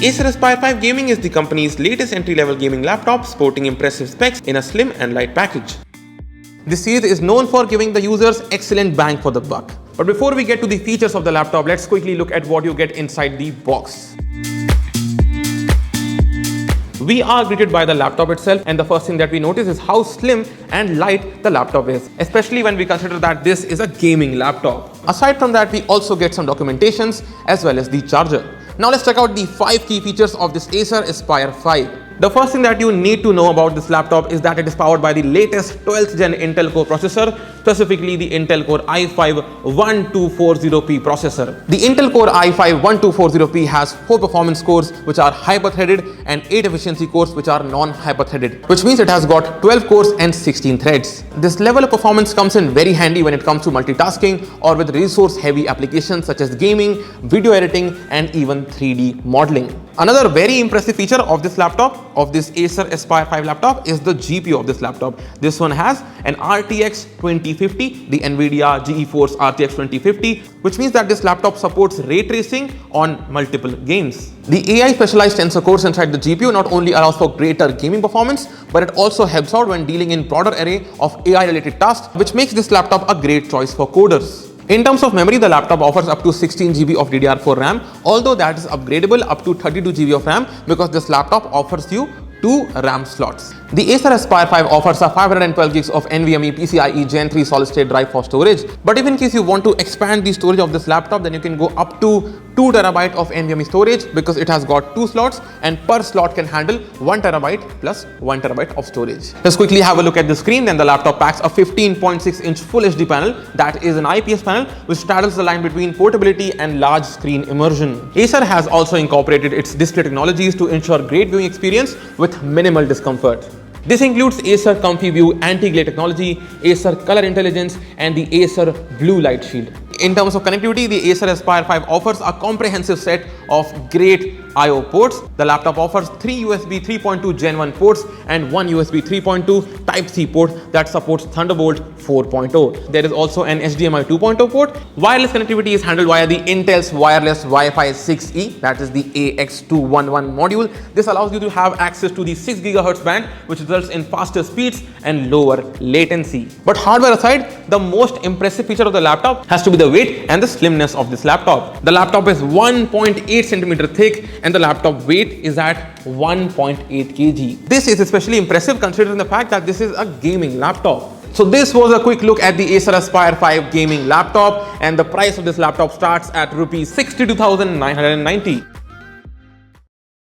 Acer Aspire 5 Gaming is the company's latest entry-level gaming laptop, sporting impressive specs in a slim and light package. This series is known for giving the users excellent bang for the buck. But before we get to the features of the laptop, let's quickly look at what you get inside the box. We are greeted by the laptop itself, and the first thing that we notice is how slim and light the laptop is, especially when we consider that this is a gaming laptop. Aside from that, we also get some documentations as well as the charger. Now let's check out the 5 key features of this Acer Aspire 5. The first thing that you need to know about this laptop is that it is powered by the latest 12th gen Intel Core processor, specifically the Intel Core i5-1240P processor. The Intel Core i5-1240P has 4 performance cores which are hyper-threaded and 8 efficiency cores which are non-hyper-threaded, which means it has got 12 cores and 16 threads. This level of performance comes in very handy when it comes to multitasking or with resource-heavy applications such as gaming, video editing, and even 3D modeling. Another very impressive feature of this laptop, of this Acer Aspire 5 laptop, is the GPU of this laptop. This one has an RTX 2050, the NVIDIA GeForce RTX 2050, which means that this laptop supports ray tracing on multiple games. The AI specialized tensor cores inside the GPU not only allows for greater gaming performance, but it also helps out when dealing in broader array of AI related tasks, which makes this laptop a great choice for coders. In terms of memory, the laptop offers up to 16 GB of DDR4 RAM, although that is upgradable up to 32 GB of RAM because this laptop offers you 2 RAM slots. The Acer Aspire 5 offers a 512 GB of NVMe PCIe Gen 3 solid state drive for storage, but if in case you want to expand the storage of this laptop, then you can go up to 2 TB of NVMe storage because it has got 2 slots and per slot can handle 1 TB plus 1 TB of storage. Let's quickly have a look at the screen. Then the laptop packs a 15.6-inch Full HD panel that is an IPS panel which straddles the line between portability and large screen immersion. Acer has also incorporated its display technologies to ensure great viewing experience with minimal discomfort. This includes Acer Comfy View anti-glare technology, Acer Color Intelligence, and the Acer Blue Light Shield. In terms of connectivity, the Acer Aspire 5 offers a comprehensive set of great I/O ports. The laptop offers 3 USB 3.2 Gen 1 ports and 1 USB 3.2 Type-C port that supports Thunderbolt 4.0. There is also an HDMI 2.0 port. Wireless connectivity is handled via the Intel's wireless Wi-Fi 6E, that is the AX211 module. This allows you to have access to the 6 GHz band, which results in faster speeds and lower latency. But hardware aside, the most impressive feature of the laptop has to be the weight and the slimness of this laptop. The laptop is 1.8 centimeter thick and the laptop weight is at 1.8 kg. This is especially impressive considering the fact that this is a gaming laptop. So this was a quick look at the Acer Aspire 5 gaming laptop, and the price of this laptop starts at Rs 62,990.